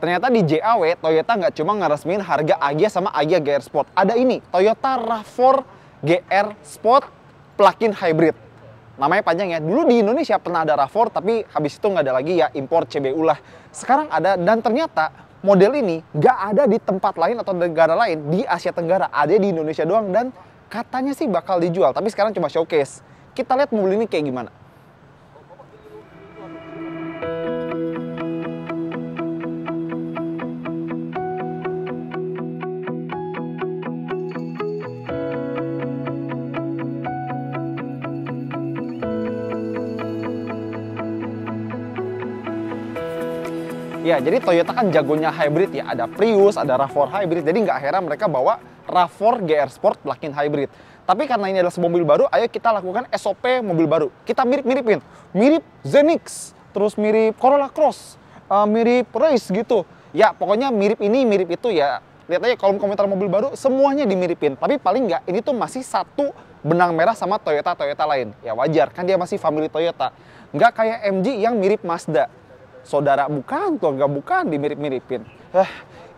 Ternyata di JAW, Toyota nggak cuma ngeresmiin harga Agya sama Agya GR Sport. Ada ini, Toyota RAV4 GR Sport plug-in hybrid. Namanya panjang ya. Dulu di Indonesia pernah ada RAV4, tapi habis itu nggak ada lagi ya, impor CBU lah. Sekarang ada, dan ternyata model ini nggak ada di tempat lain atau negara lain di Asia Tenggara. Ada di Indonesia doang, dan katanya sih bakal dijual. Tapi sekarang cuma showcase. Kita lihat mobil ini kayak gimana. Ya, jadi Toyota kan jagonya hybrid ya. Ada Prius, ada RAV4 hybrid. Jadi nggak heran mereka bawa RAV4 GR Sport plug-in hybrid. Tapi karena ini adalah sebuah mobil baru, ayo kita lakukan SOP mobil baru. Kita mirip-miripin. Mirip Zenix, terus mirip Corolla Cross, mirip Race gitu. Ya, pokoknya mirip ini, mirip itu ya. Lihat aja kolom komentar mobil baru, semuanya dimiripin. Tapi paling nggak, ini tuh masih satu benang merah sama Toyota-Toyota lain. Ya wajar, kan dia masih family Toyota. Nggak kayak MG yang mirip Mazda. Saudara bukan, keluarga bukan, dimirip-miripin.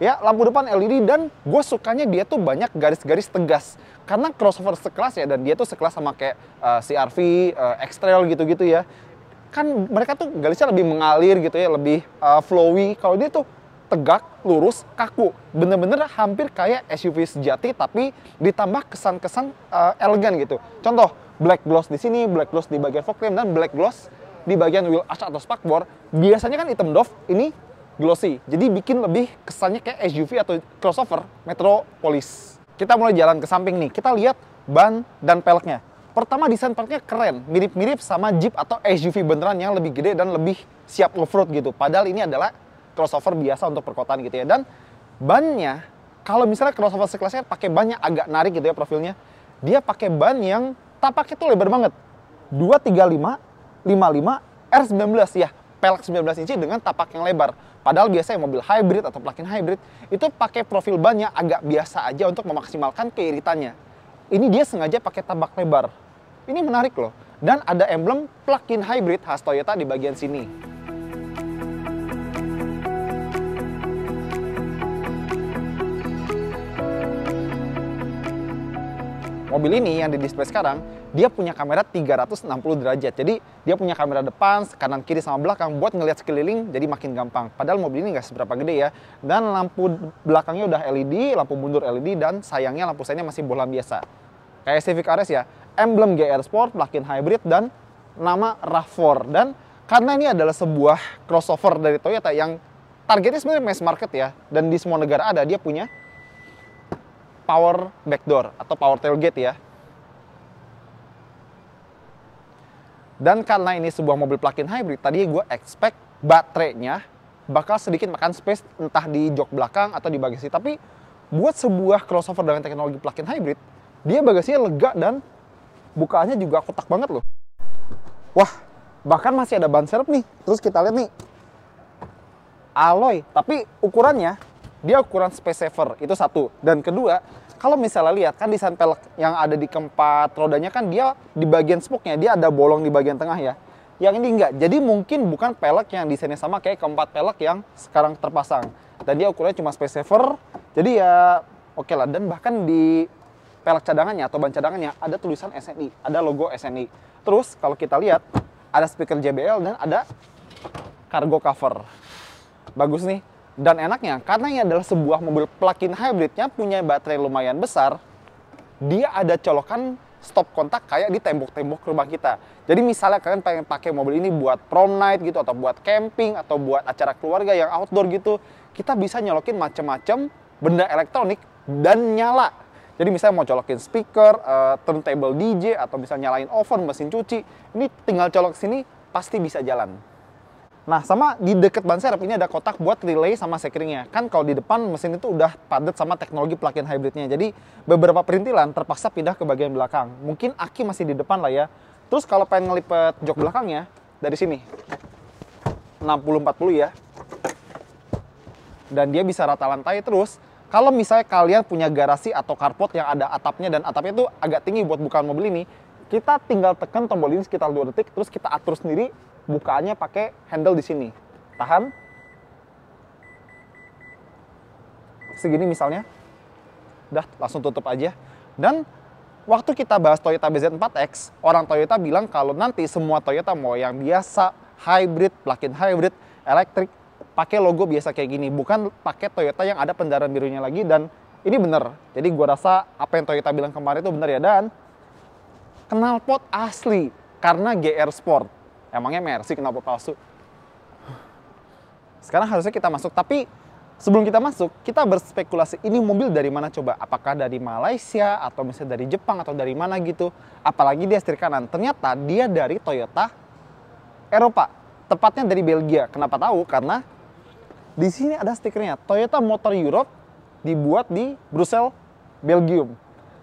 Ya, lampu depan LED, dan gue sukanya dia tuh banyak garis-garis tegas. Karena crossover sekelas ya, dan dia tuh sekelas sama kayak CR-V, X-Trail gitu-gitu ya. Kan mereka tuh garisnya lebih mengalir gitu ya, lebih flowy. Kalau dia tuh tegak, lurus, kaku. Bener-bener hampir kayak SUV sejati, tapi ditambah kesan-kesan elegan gitu. Contoh, black gloss di sini, black gloss di bagian fog lamp, dan black gloss di bagian wheel arch atau spakbor. Biasanya kan hitam doff, ini glossy. Jadi bikin lebih kesannya kayak SUV atau crossover metropolis. Kita mulai jalan ke samping nih. Kita lihat ban dan peleknya. Pertama, desain peleknya keren. Mirip-mirip sama Jeep atau SUV beneran yang lebih gede dan lebih siap off-road gitu. Padahal ini adalah crossover biasa untuk perkotaan gitu ya. Dan bannya, kalau misalnya crossover sekelasnya pakai bannya agak narik gitu ya profilnya. Dia pakai ban yang tapaknya tuh lebar banget. 235 55 R19 ya, pelek 19 inci dengan tapak yang lebar. Padahal biasanya mobil hybrid atau plug-in hybrid itu pakai profil ban yang agak biasa aja untuk memaksimalkan keiritannya. Ini dia sengaja pakai tapak lebar. Ini menarik loh. Dan ada emblem plug-in hybrid khas Toyota di bagian sini. Mobil ini yang di display sekarang, dia punya kamera 360 derajat. Jadi dia punya kamera depan, kanan, kiri, sama belakang buat ngelihat sekeliling, jadi makin gampang. Padahal mobil ini nggak seberapa gede ya. Dan lampu belakangnya udah LED, lampu mundur LED, dan sayangnya lampu seinnya masih bohlam biasa. Kayak Civic RS ya, emblem GR Sport, plug-in hybrid, dan nama RAV4. Dan karena ini adalah sebuah crossover dari Toyota yang targetnya sebenarnya mass market ya, dan di semua negara ada, dia punya power backdoor atau power tailgate ya. Dan karena ini sebuah mobil plug-in hybrid, tadi gue expect baterainya bakal sedikit makan space entah di jok belakang atau di bagasi. Tapi buat sebuah crossover dengan teknologi plug-in hybrid, dia bagasinya lega dan bukaannya juga kotak banget loh. Wah, bahkan masih ada ban serep nih. Terus kita lihat nih, alloy, tapi ukurannya dia ukuran space saver, itu satu. Dan kedua, kalau misalnya lihat kan desain pelek yang ada di keempat rodanya kan dia di bagian spoke-nya dia ada bolong di bagian tengah ya. Yang ini enggak. Jadi mungkin bukan pelek yang desainnya sama kayak keempat pelek yang sekarang terpasang. Dan dia ukurannya cuma space saver. Jadi ya oke lah. Dan bahkan di pelek cadangannya atau ban cadangannya ada tulisan SNI, ada logo SNI. Terus kalau kita lihat ada speaker JBL dan ada cargo cover. Bagus nih. Dan enaknya, karena ini adalah sebuah mobil plug-in hybridnya punya baterai lumayan besar, dia ada colokan stop kontak kayak di tembok-tembok rumah kita. Jadi misalnya kalian pengen pakai mobil ini buat prom night gitu, atau buat camping, atau buat acara keluarga yang outdoor gitu, kita bisa nyolokin macam-macam benda elektronik dan nyala. Jadi misalnya mau colokin speaker, turntable DJ, atau bisa nyalain oven, mesin cuci, ini tinggal colok sini pasti bisa jalan. Nah, sama di deket ban serep ini ada kotak buat relay sama securingnya. Kan kalau di depan mesin itu udah padat sama teknologi plug-in hybridnya. Jadi beberapa perintilan terpaksa pindah ke bagian belakang. Mungkin aki masih di depan lah ya. Terus kalau pengen ngelipet jok belakangnya dari sini 60-40 ya. Dan dia bisa rata lantai terus. Kalau misalnya kalian punya garasi atau carport yang ada atapnya dan atapnya itu agak tinggi buat bukaan mobil ini, kita tinggal tekan tombol ini sekitar 2 detik terus kita atur sendiri bukaannya pakai handle di sini. Tahan. segini misalnya. Udah, langsung tutup aja. Dan waktu kita bahas Toyota BZ4X, orang Toyota bilang kalau nanti semua Toyota mau yang biasa, hybrid, plug-in hybrid, elektrik, pakai logo biasa kayak gini, bukan pakai Toyota yang ada pendaran birunya lagi. Dan ini bener. Jadi gua rasa apa yang Toyota bilang kemarin itu bener ya. Dan knalpot asli karena GR Sport. Emangnya Mercy knalpot palsu? Sekarang harusnya kita masuk, tapi sebelum kita masuk, kita berspekulasi ini mobil dari mana coba? Apakah dari Malaysia, atau misalnya dari Jepang, atau dari mana gitu? Apalagi dia setir kanan. Ternyata dia dari Toyota Eropa, tepatnya dari Belgia. Kenapa tahu? Karena di sini ada stikernya. Toyota Motor Europe dibuat di Brussels, Belgium.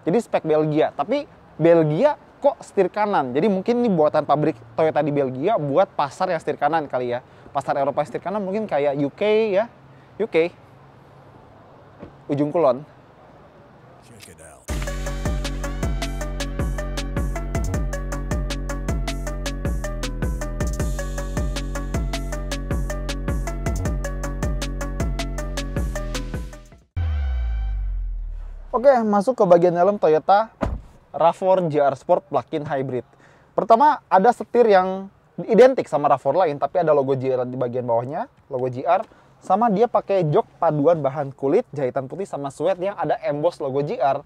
Jadi spek Belgia, tapi Belgia kok setir kanan. Jadi mungkin ini buatan pabrik Toyota di Belgia buat pasar yang setir kanan kali ya. Pasar Eropa setir kanan mungkin kayak UK ya. UK. Ujung Kulon. Oke, masuk ke bagian dalam Toyota RAV4 GR Sport Plug-in Hybrid. Pertama, ada setir yang identik sama RAV4 lain, tapi ada logo GR di bagian bawahnya, logo GR. Sama dia pakai jok paduan bahan kulit, jahitan putih sama suede yang ada emboss logo GR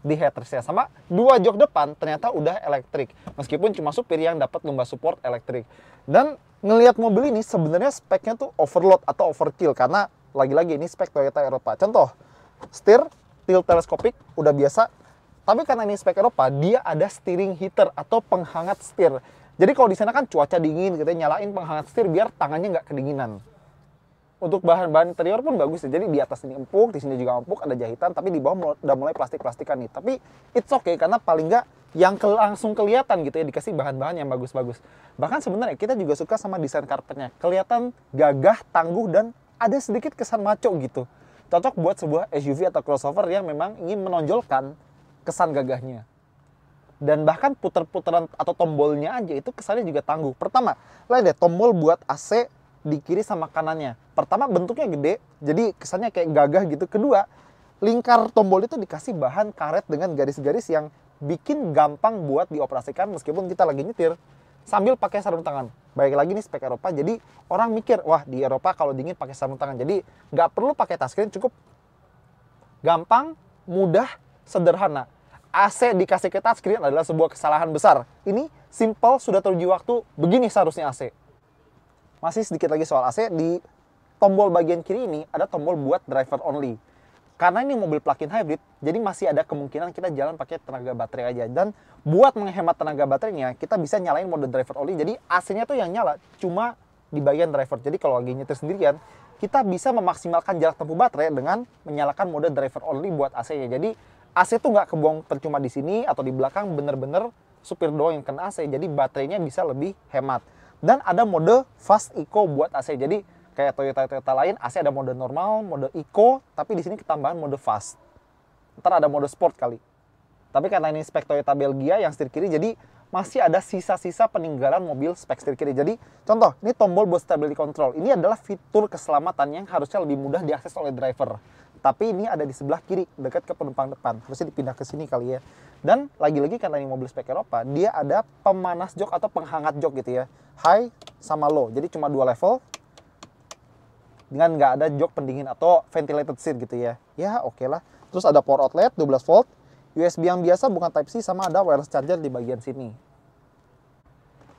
di headrestnya. Sama dua jok depan ternyata udah elektrik, meskipun cuma supir yang dapat lumbar support elektrik. Dan ngelihat mobil ini sebenarnya speknya tuh overload atau overkill, karena lagi-lagi ini spek Toyota Eropa. Contoh, setir tilt teleskopik udah biasa, tapi karena ini spek Eropa, dia ada steering heater atau penghangat setir. Jadi kalau di sana kan cuaca dingin, kita nyalain penghangat setir biar tangannya nggak kedinginan. Untuk bahan-bahan interior pun bagus ya. Jadi di atas ini empuk, di sini juga empuk, ada jahitan, tapi di bawah udah mulai plastik-plastikan nih. Tapi it's okay, karena paling nggak yang langsung kelihatan gitu ya, dikasih bahan-bahan yang bagus-bagus. Bahkan sebenarnya kita juga suka sama desain karpetnya. Kelihatan gagah, tangguh, dan ada sedikit kesan maco gitu. Cocok buat sebuah SUV atau crossover yang memang ingin menonjolkan kesan gagahnya. Dan bahkan puter-puteran atau tombolnya aja itu kesannya juga tangguh. Pertama, lihat deh tombol buat AC di kiri sama kanannya. Pertama bentuknya gede, jadi kesannya kayak gagah gitu. Kedua, lingkar tombol itu dikasih bahan karet dengan garis-garis yang bikin gampang buat dioperasikan meskipun kita lagi nyetir sambil pakai sarung tangan. Baik lagi nih spek Eropa, jadi orang mikir, wah di Eropa kalau dingin pakai sarung tangan. Jadi nggak perlu pakai touchscreen, cukup gampang, mudah, sederhana. AC dikasih ke touchscreen adalah sebuah kesalahan besar. Ini simple, sudah teruji waktu, begini seharusnya AC. Masih sedikit lagi soal AC, di tombol bagian kiri ini ada tombol buat driver only. Karena ini mobil plug-in hybrid, jadi masih ada kemungkinan kita jalan pakai tenaga baterai aja. Dan buat menghemat tenaga baterainya, kita bisa nyalain mode driver only. Jadi AC-nya tuh yang nyala cuma di bagian driver. Jadi kalau lagi nyetir sendirian, kita bisa memaksimalkan jarak tempuh baterai dengan menyalakan mode driver only buat AC-nya. Jadi AC tuh nggak kebuang percuma di sini atau di belakang, bener-bener supir doang yang kena AC. Jadi baterainya bisa lebih hemat. Dan ada mode fast eco buat AC. Jadi kayak Toyota lain, AC ada mode normal, mode eco, tapi di sini ketambahan mode fast. Ntar ada mode sport kali. Tapi karena ini spek Toyota Belgia yang setir kiri, jadi masih ada sisa-sisa peninggalan mobil spek setir kiri. Jadi contoh, ini tombol buat stability control. Ini adalah fitur keselamatan yang harusnya lebih mudah diakses oleh driver. Tapi ini ada di sebelah kiri, dekat ke penumpang depan. Harusnya dipindah ke sini kali ya. Dan lagi-lagi karena ini mobil spek Eropa, dia ada pemanas jok atau penghangat jok gitu ya. High sama low, jadi cuma dua level. Dengan nggak ada jok pendingin atau ventilated seat gitu ya. Ya oke lah. Terus ada power outlet 12 volt, USB yang biasa bukan Type-C, sama ada wireless charger di bagian sini.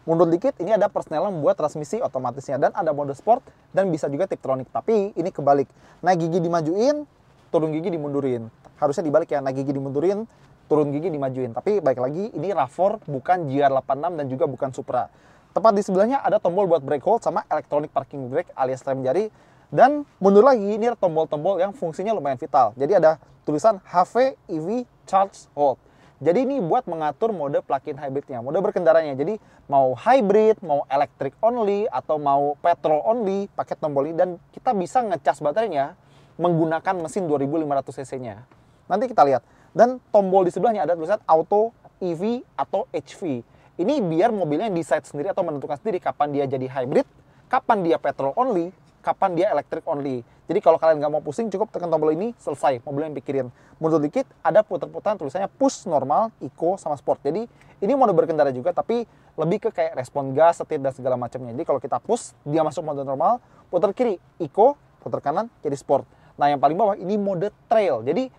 Mundur dikit, ini ada persnelan buat transmisi otomatisnya. Dan ada mode sport dan bisa juga Tiptronic. Tapi ini kebalik. Naik gigi dimajuin, turun gigi dimundurin. Harusnya dibalik ya, naik gigi dimundurin, turun gigi dimajuin. Tapi baik lagi, ini RAV4 bukan GR86 dan juga bukan Supra. Tepat di sebelahnya ada tombol buat brake hold sama electronic parking brake alias rem jari. Dan mundur lagi, ini ada tombol-tombol yang fungsinya lumayan vital. Jadi ada tulisan HV EV Charge Hold. Jadi ini buat mengatur mode plug-in hybridnya, mode berkendaranya. Jadi mau hybrid, mau electric only, atau mau petrol only, pakai tombol ini. Dan kita bisa ngecas baterainya menggunakan mesin 2500 cc-nya. Nanti kita lihat. Dan tombol di sebelahnya ada tulisan Auto, EV, atau HV. Ini biar mobilnya decide sendiri atau menentukan sendiri kapan dia jadi hybrid, kapan dia petrol only, kapan dia electric only. Jadi kalau kalian nggak mau pusing, cukup tekan tombol ini, selesai, mobil yang pikirin. Mundur dikit, ada putar-putaran tulisannya push, normal, eco, sama sport. Jadi ini mode berkendara juga, tapi lebih ke kayak respon gas, setir, dan segala macamnya. Jadi kalau kita push, dia masuk mode normal, putar kiri, eco, putar kanan, jadi sport. Nah yang paling bawah ini mode trail. Jadi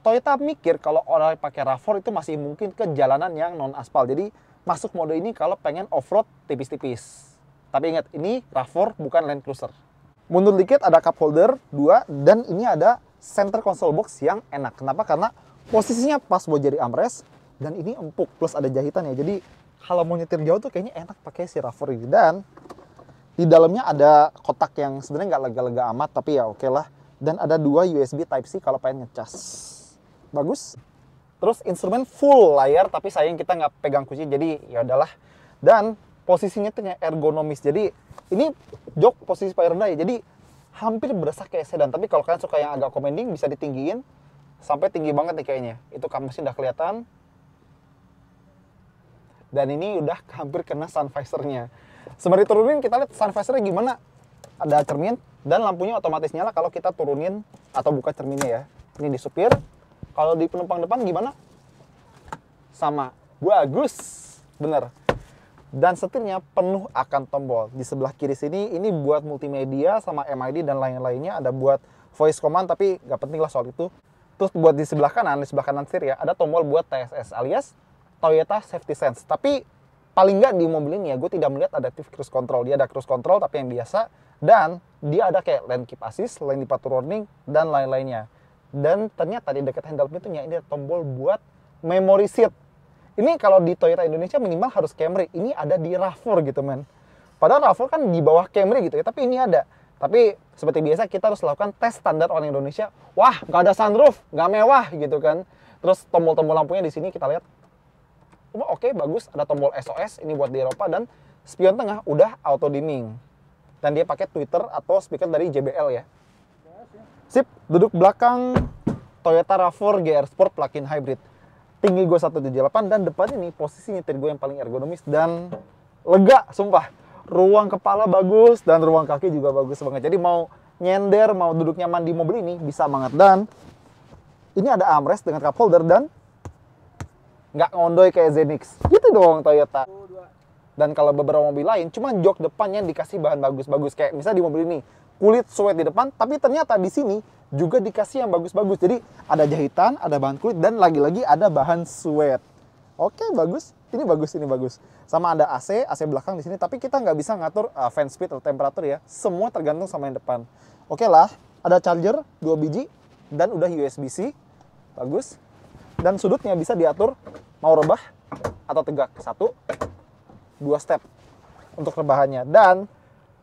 Toyota mikir kalau orang pakai RAV4 itu masih mungkin ke jalanan yang non aspal. Jadi masuk mode ini kalau pengen off-road tipis-tipis. Tapi ingat, ini RAV4 bukan Land Cruiser. Mundur dikit ada cup holder 2, dan ini ada center console box yang enak. Kenapa? Karena posisinya pas buat jadi armrest, dan ini empuk, plus ada jahitan ya. Jadi kalau mau nyetir jauh tuh kayaknya enak pakai si RAV4 ini. Dan di dalamnya ada kotak yang sebenarnya nggak lega-lega amat, tapi ya oke lah. Dan ada 2 USB Type-C kalau pengen ngecas. Bagus. Terus instrumen full layar, tapi sayang kita nggak pegang kunci, jadi ya udahlah. Dan posisinya tuh ergonomis. Jadi ini jok posisi paling rendah ya. Jadi hampir berasa kayak sedan. Tapi kalau kalian suka yang agak commanding, bisa ditinggiin sampai tinggi banget nih kayaknya. Itu kamusnya udah kelihatan. Dan ini udah hampir kena sun visor-nya. Sembari turunin, kita lihat sun visor-nya gimana. Ada cermin dan lampunya otomatis nyala kalau kita turunin atau buka cerminnya ya. Ini di supir. Kalau di penumpang depan gimana? Sama. Bagus. Bener. Dan setirnya penuh akan tombol. Di sebelah kiri sini ini buat multimedia sama MID dan lain-lainnya. Ada buat voice command, tapi nggak penting lah soal itu. Terus buat di sebelah kanan setir ya, ada tombol buat TSS alias Toyota Safety Sense. Tapi paling nggak di mobil ini ya, gue tidak melihat adaptive cruise control. Dia ada cruise control tapi yang biasa. Dan dia ada kayak lane keep assist, lane departure warning, dan lain-lainnya. Dan ternyata di dekat handle pintunya ini ada tombol buat memory seat. Ini kalau di Toyota Indonesia minimal harus Camry. Ini ada di RAV4 gitu men. Padahal RAV4 kan di bawah Camry gitu ya, tapi ini ada. Tapi seperti biasa kita harus lakukan tes standar orang Indonesia. Wah, nggak ada sunroof, nggak mewah gitu kan. Terus tombol-tombol lampunya di sini kita lihat. Oh, oke, bagus. Ada tombol SOS, ini buat di Eropa. Dan spion tengah udah auto dimming. Dan dia pakai tweeter atau speaker dari JBL ya. Sip, duduk belakang Toyota RAV4 GR Sport plug-in hybrid. Tinggi gue 178 dan depan ini posisi nyetir gue yang paling ergonomis dan lega, sumpah. Ruang kepala bagus dan ruang kaki juga bagus banget. Jadi mau nyender, mau duduk nyaman di mobil ini bisa banget. Dan ini ada armrest dengan cup holder dan nggak ngondoy kayak Zenix. Gitu dong Toyota. Dan kalau beberapa mobil lain, cuma jok depannya dikasih bahan bagus-bagus. Kayak misalnya di mobil ini, kulit suede di depan, tapi ternyata di sini juga dikasih yang bagus-bagus. Jadi ada jahitan, ada bahan kulit, dan lagi-lagi ada bahan suede. Oke, bagus. Ini bagus, ini bagus. Sama ada AC belakang di sini, tapi kita nggak bisa ngatur fan speed atau temperatur ya. Semua tergantung sama yang depan. Oke lah, ada charger 2 biji, dan udah USB-C. Bagus. Dan sudutnya bisa diatur, mau rebah atau tegak. 1, 2 step untuk rebahannya. Dan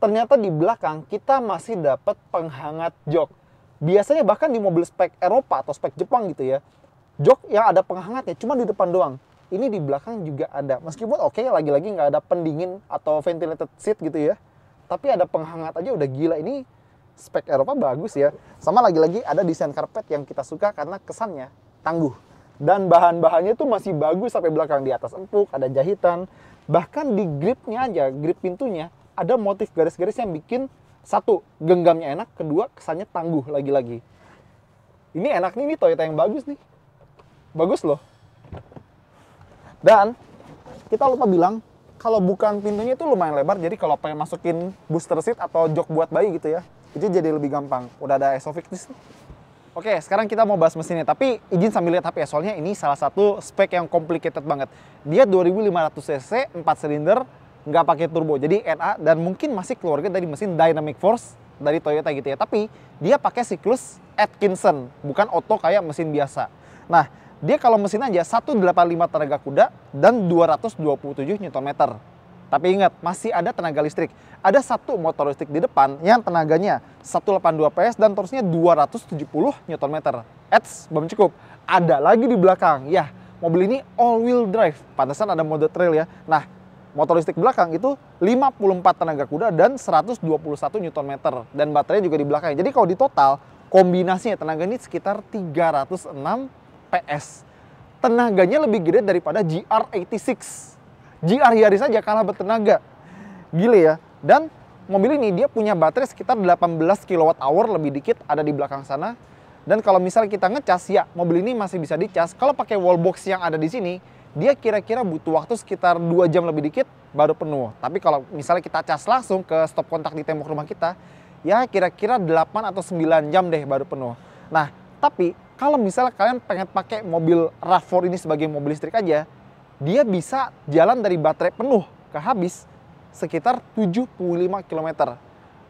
ternyata di belakang kita masih dapat penghangat jok. Biasanya bahkan di mobil spek Eropa atau spek Jepang gitu ya, jok yang ada penghangatnya cuma di depan doang. Ini di belakang juga ada. Meskipun oke, lagi-lagi nggak ada pendingin atau ventilated seat gitu ya, tapi ada penghangat aja udah gila. Ini spek Eropa bagus ya. Sama lagi-lagi ada desain karpet yang kita suka karena kesannya tangguh. Dan bahan-bahannya tuh masih bagus sampai belakang. Di atas empuk, ada jahitan. Bahkan di gripnya aja, grip pintunya, ada motif garis-garis yang bikin satu, genggamnya enak, kedua, kesannya tangguh lagi-lagi. Ini enak nih, ini Toyota yang bagus nih. Bagus loh. Dan kita lupa bilang, kalau bukan pintunya itu lumayan lebar, jadi kalau pengen masukin booster seat atau jok buat bayi gitu ya, itu jadi lebih gampang. Udah ada Isofix di sini. Oke, sekarang kita mau bahas mesinnya, tapi izin sambil lihat HP ya, soalnya ini salah satu spek yang complicated banget. Dia 2500 cc, 4 silinder, nggak pakai turbo, jadi NA, dan mungkin masih keluarga dari mesin Dynamic Force dari Toyota gitu ya. Tapi dia pakai siklus Atkinson, bukan auto kayak mesin biasa. Nah, dia kalau mesin aja 185 tenaga kuda dan 227 Nm. Tapi ingat, masih ada tenaga listrik. Ada satu motor listrik di depan yang tenaganya 182 PS dan torsinya 270 Nm. Eits, belum cukup. Ada lagi di belakang. Ya, mobil ini all-wheel drive. Pantesan ada mode trail ya. Nah, motor listrik belakang itu 54 tenaga kuda dan 121 Nm. Dan baterainya juga di belakang. Jadi kalau di total, kombinasinya tenaga ini sekitar 306 PS. Tenaganya lebih gede daripada GR86. GR Yaris saja kalah bertenaga. Gile ya. Dan mobil ini dia punya baterai sekitar 18 kWh lebih dikit ada di belakang sana. Dan kalau misalnya kita ngecas, ya mobil ini masih bisa dicas. Kalau pakai wallbox yang ada di sini, dia kira-kira butuh waktu sekitar 2 jam lebih dikit baru penuh. Tapi kalau misalnya kita cas langsung ke stop kontak di tembok rumah kita, ya kira-kira 8 atau 9 jam deh baru penuh. Nah, tapi kalau misalnya kalian pengen pakai mobil RAV4 ini sebagai mobil listrik aja, dia bisa jalan dari baterai penuh ke habis sekitar 75 km.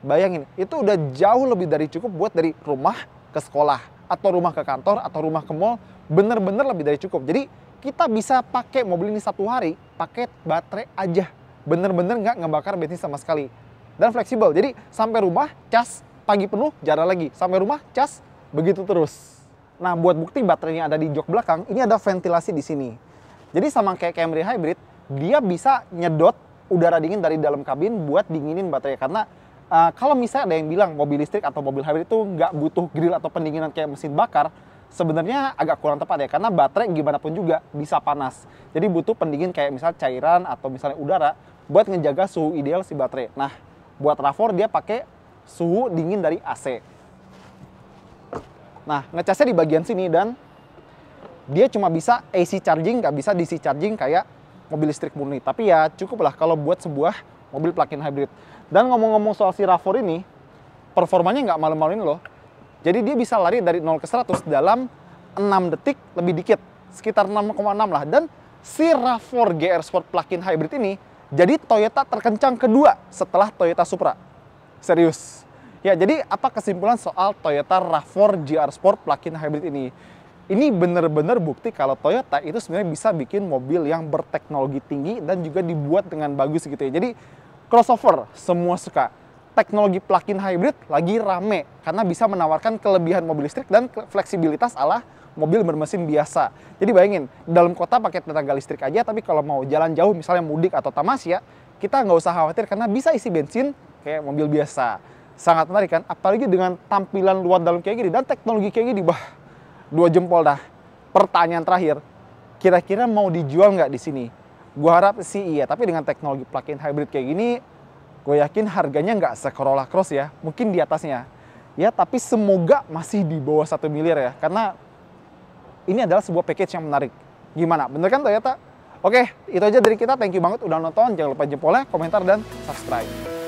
Bayangin, itu udah jauh lebih dari cukup buat dari rumah ke sekolah, atau rumah ke kantor, atau rumah ke mall, bener-bener lebih dari cukup. Jadi kita bisa pakai mobil ini 1 hari, pakai baterai aja. Bener-bener nggak ngebakar bensin sama sekali. Dan fleksibel, jadi sampai rumah, cas, pagi penuh, jalan lagi. Sampai rumah, cas, begitu terus. Nah, buat bukti baterainya ada di jok belakang, ini ada ventilasi di sini. Jadi sama kayak Camry Hybrid, dia bisa nyedot udara dingin dari dalam kabin buat dinginin baterai. Karena kalau misalnya ada yang bilang mobil listrik atau mobil hybrid itu nggak butuh grill atau pendinginan kayak mesin bakar, sebenarnya agak kurang tepat ya, karena baterai gimana pun juga bisa panas. Jadi butuh pendingin kayak misalnya cairan atau misalnya udara buat ngejaga suhu ideal si baterai. Nah, buat RAV4 dia pakai suhu dingin dari AC. Nah, ngecasnya di bagian sini dan dia cuma bisa AC charging, nggak bisa DC charging kayak mobil listrik murni. Tapi ya cukup lah kalau buat sebuah mobil plug-in hybrid. Dan ngomong-ngomong soal si RAV4 ini, performanya nggak malu-maluin loh. Jadi dia bisa lari dari 0 ke 100 dalam 6 detik lebih dikit. Sekitar 6,6 lah. Dan si RAV4 GR Sport plug-in hybrid ini jadi Toyota terkencang kedua setelah Toyota Supra. Serius. Ya, jadi apa kesimpulan soal Toyota RAV4 GR Sport plug-in hybrid ini? Ini bener-bener bukti kalau Toyota itu sebenarnya bisa bikin mobil yang berteknologi tinggi dan juga dibuat dengan bagus gitu ya. Jadi crossover semua suka. Teknologi plug-in hybrid lagi rame karena bisa menawarkan kelebihan mobil listrik dan fleksibilitas ala mobil bermesin biasa. Jadi bayangin, dalam kota pakai tenaga listrik aja, tapi kalau mau jalan jauh misalnya mudik atau tamasya, kita nggak usah khawatir karena bisa isi bensin kayak mobil biasa. Sangat menarik kan? Apalagi dengan tampilan luar dalam kayak gini dan teknologi kayak gini, 2 jempol dah. Pertanyaan terakhir, kira-kira mau dijual nggak di sini? Gua harap sih iya, tapi dengan teknologi plug-in hybrid kayak gini, gue yakin harganya nggak se-Corolla Cross ya, mungkin di atasnya. Ya, tapi semoga masih di bawah 1 miliar ya, karena ini adalah sebuah package yang menarik. Gimana? Bener kan Toyota? Oke, itu aja dari kita. Thank you banget udah nonton. Jangan lupa jempolnya, komentar, dan subscribe.